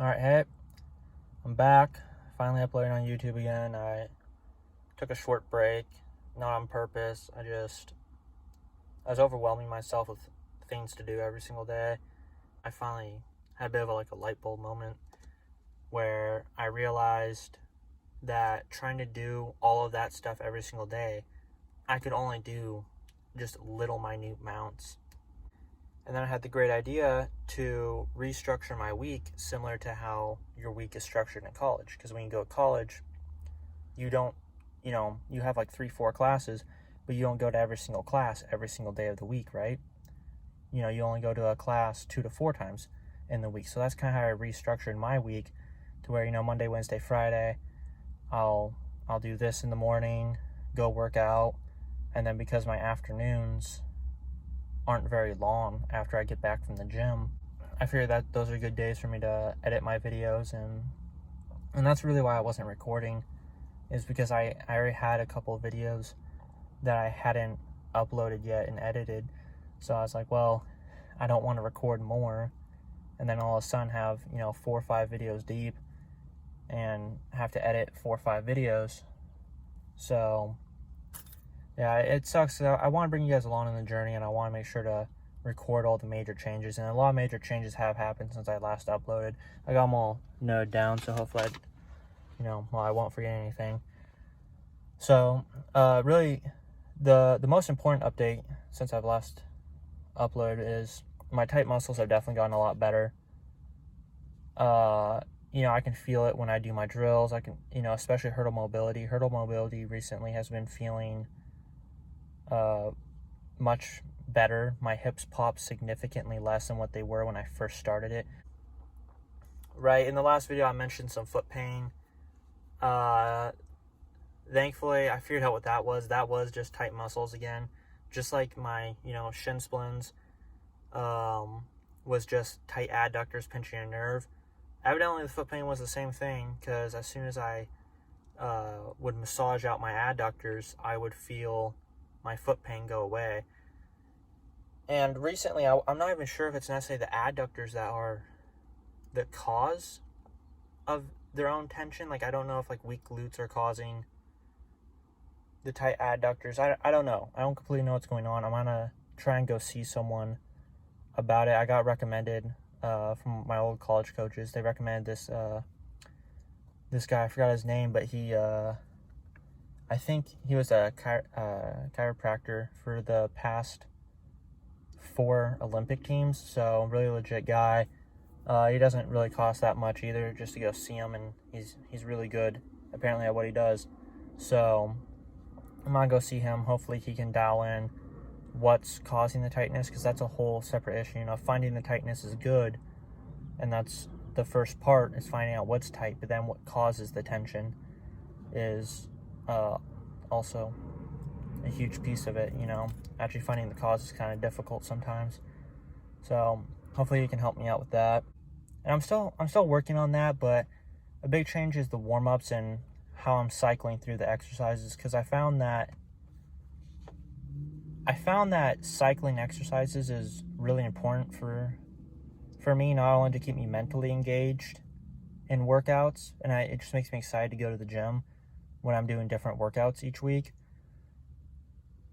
Alright, hey, I'm back. Finally uploading on YouTube again. I took a short break, not on purpose. I was overwhelming myself with things to do every single day. I finally had a bit of a light bulb moment where I realized that trying to do all of that stuff every single day, I could only do just little minute amounts. And then I had the great idea to restructure my week similar to how your week is structured in college. Because when you go to college, you don't, you have 3-4 classes, but you don't go to every single class every single day of the week, right? You only go to a class 2 to 4 times in the week. So that's kind of how I restructured my week to where, Monday, Wednesday, Friday, I'll do this in the morning, go work out, and then because my afternoons aren't very long after I get back from the gym, I figured that those are good days for me to edit my videos, and that's really why I wasn't recording, is because I already had a couple of videos that I hadn't uploaded yet and edited. So I was like, well, I don't want to record more and then all of a sudden have 4 or 5 videos deep and have to edit 4 or 5 videos. So yeah, it sucks. I want to bring you guys along in the journey, and I want to make sure to record all the major changes. And a lot of major changes have happened since I last uploaded. I got them all noted down, so hopefully I won't forget anything. So really, the most important update since I've last uploaded is my tight muscles have definitely gotten a lot better. I can feel it when I do my drills. I can, especially hurdle mobility. Hurdle mobility recently has been feeling much better. My hips pop significantly less than what they were when I first started it. Right, in the last video I mentioned some foot pain. Thankfully I figured out what that was. That was just tight muscles again. Just like my, shin splints was just tight adductors pinching a nerve. Evidently the foot pain was the same thing, because as soon as I would massage out my adductors, I would feel my foot pain go away. And recently, I'm not even sure if it's necessarily the adductors that are the cause of their own tension. I don't know if weak glutes are causing the tight adductors. I don't know. I don't completely know what's going on. I'm gonna try and go see someone about it. I got recommended from my old college coaches. They recommended this guy. I forgot his name, but he I think he was a chiropractor for the past 4 Olympic teams, so really legit guy. He doesn't really cost that much either, just to go see him, and he's really good apparently at what he does. So I'm gonna go see him. Hopefully he can dial in what's causing the tightness, because that's a whole separate issue. Finding the tightness is good, and that's the first part, is finding out what's tight, but then what causes the tension is also a huge piece of it. Actually finding the cause is kind of difficult sometimes. So hopefully you can help me out with that. And I'm still working on that, but a big change is the warm-ups and how I'm cycling through the exercises, because I found that cycling exercises is really important for me, not only to keep me mentally engaged in workouts, and it just makes me excited to go to the gym when I'm doing different workouts each week,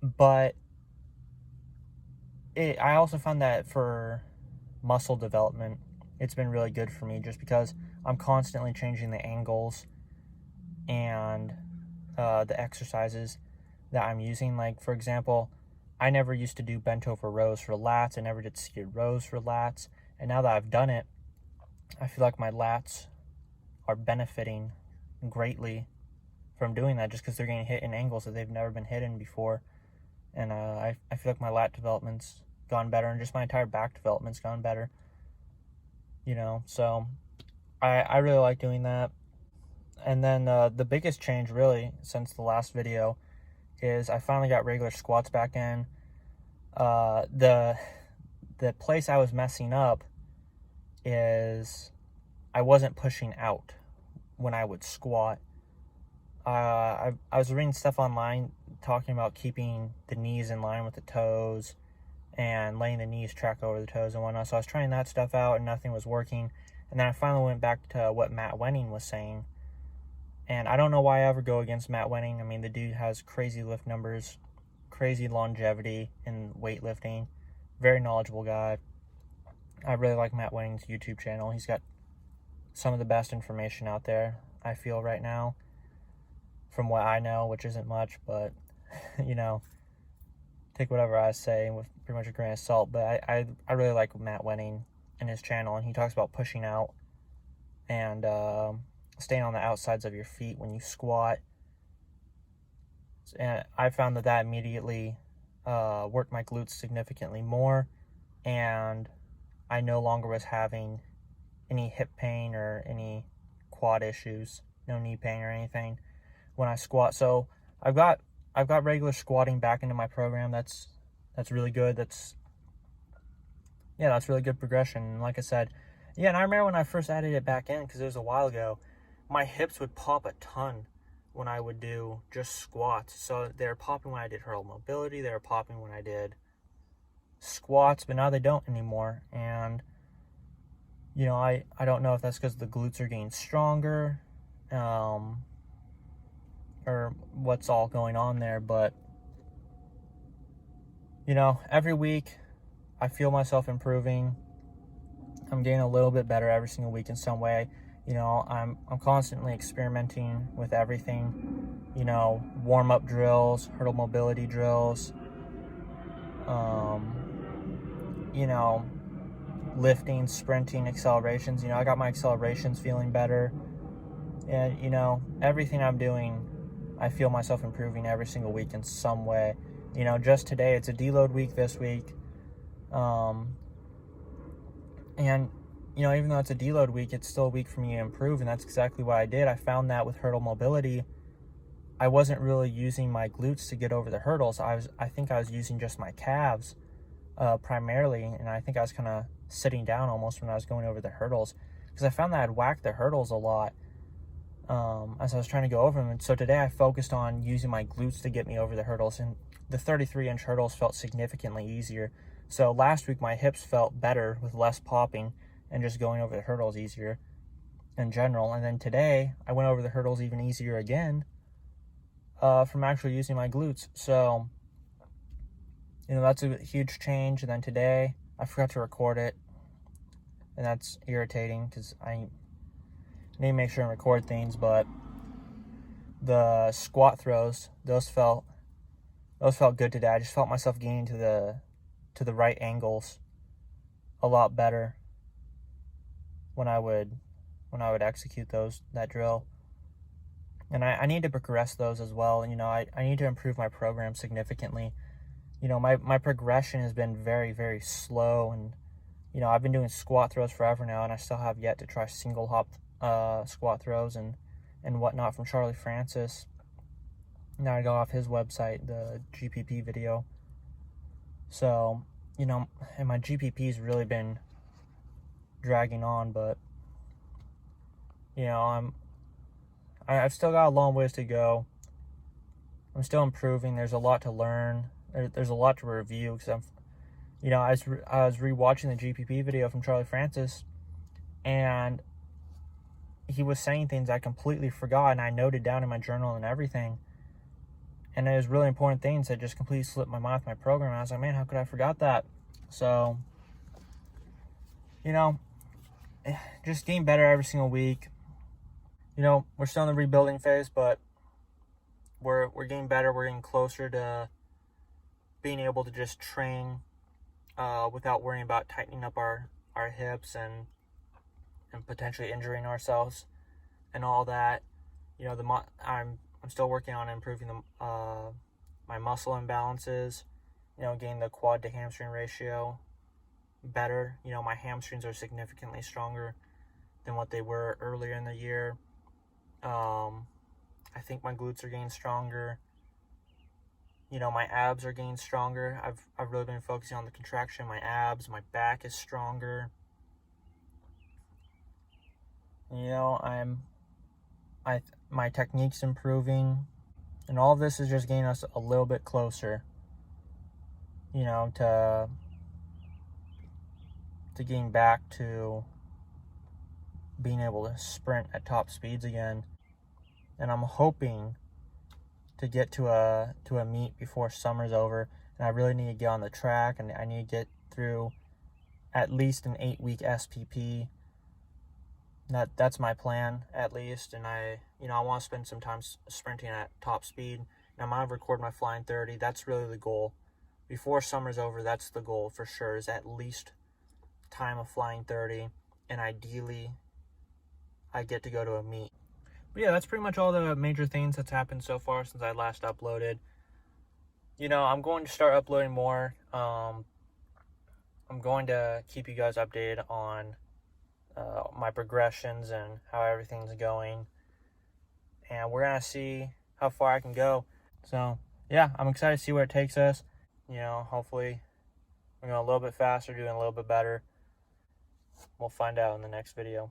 but I also found that for muscle development, it's been really good for me, just because I'm constantly changing the angles and the exercises that I'm using. For example, I never used to do bent over rows for lats. I never did seated rows for lats. And now that I've done it, I feel like my lats are benefiting greatly from doing that, just because they're getting hit in angles that they've never been hit in before. And I feel like my lat development's gone better, and just my entire back development's gone better. So I really like doing that. And then the biggest change really since the last video is I finally got regular squats back in. The place I was messing up is I wasn't pushing out when I would squat. I was reading stuff online talking about keeping the knees in line with the toes and letting the knees track over the toes and whatnot. So I was trying that stuff out, and nothing was working. And then I finally went back to what Matt Wenning was saying. And I don't know why I ever go against Matt Wenning. I mean, the dude has crazy lift numbers, crazy longevity in weightlifting. Very knowledgeable guy. I really like Matt Wenning's YouTube channel. He's got some of the best information out there, I feel, right now. From what I know, which isn't much, but, you know, take whatever I say with pretty much a grain of salt. But I really like Matt Wenning and his channel, and he talks about pushing out and staying on the outsides of your feet when you squat. And I found that immediately worked my glutes significantly more, and I no longer was having any hip pain or any quad issues, no knee pain or anything when I squat. So I've got regular squatting back into my program. That's really good. That's really good progression. And like I said, yeah, and I remember when I first added it back in, because it was a while ago, my hips would pop a ton when I would do just squats. So they were popping when I did hurdle mobility, they were popping when I did squats, but now they don't anymore. And you know, I don't know if that's because the glutes are getting stronger, or what's all going on there, but you know, every week I feel myself improving. I'm getting a little bit better every single week in some way. You know, I'm constantly experimenting with everything. You know, warm-up drills, hurdle mobility drills, you know, lifting, sprinting, accelerations. You know, I got my accelerations feeling better. And, you know, everything I'm doing, I feel myself improving every single week in some way. You know, just today, it's a deload week this week. And, you know, even though it's a deload week, it's still a week for me to improve, and that's exactly what I did. I found that with hurdle mobility, I wasn't really using my glutes to get over the hurdles. I think I was using just my calves primarily, and I think I was kind of sitting down almost when I was going over the hurdles, because I found that I'd whack the hurdles a lot as I was trying to go over them. And so today I focused on using my glutes to get me over the hurdles, and the 33-inch hurdles felt significantly easier. So last week my hips felt better with less popping and just going over the hurdles easier in general. And then today I went over the hurdles even easier again from actually using my glutes. So, you know, that's a huge change. And then today I forgot to record it, and that's irritating because I need to make sure and record things. But the squat throws, those felt good today. I just felt myself getting to the right angles a lot better when I would execute that drill. And I need to progress those as well. You know, I need to improve my program significantly. You know, my progression has been very, very slow, and you know, I've been doing squat throws forever now, and I still have yet to try single hop squat throws and whatnot from Charlie Francis. Now I go off his website, the GPP video. So, you know, and my GPP's really been dragging on, but you know, I've still got a long ways to go. I'm still improving. There's a lot to learn. There's a lot to review, because you know, I was rewatching the GPP video from Charlie Francis, and he was saying things I completely forgot, and I noted down in my journal and everything. And it was really important things that just completely slipped my mind with my program. And I was like, man, how could I forgot that? So, you know, just getting better every single week. You know, we're still in the rebuilding phase, but we're getting better. We're getting closer to being able to just train without worrying about tightening up our hips and potentially injuring ourselves and all that. You know, I'm still working on improving my muscle imbalances. You know, getting the quad to hamstring ratio better. You know, my hamstrings are significantly stronger than what they were earlier in the year. I think my glutes are getting stronger. You know, my abs are getting stronger. I've really been focusing on the contraction of my abs. My back is stronger. You know, my technique's improving, and all of this is just getting us a little bit closer, you know, to getting back to being able to sprint at top speeds again. And I'm hoping to get to a meet before summer's over. And I really need to get on the track, and I need to get through at least an 8-week SPP. That's my plan, at least. And I want to spend some time sprinting at top speed. And I'm going to record my flying 30. That's really the goal. Before summer's over, that's the goal for sure, is at least time of flying 30. And ideally, I get to go to a meet. But yeah, that's pretty much all the major things that's happened so far since I last uploaded. I'm going to start uploading more. I'm going to keep you guys updated on my progressions and how everything's going. And we're going to see how far I can go. So, yeah, I'm excited to see where it takes us. Hopefully we're going a little bit faster, doing a little bit better. We'll find out in the next video.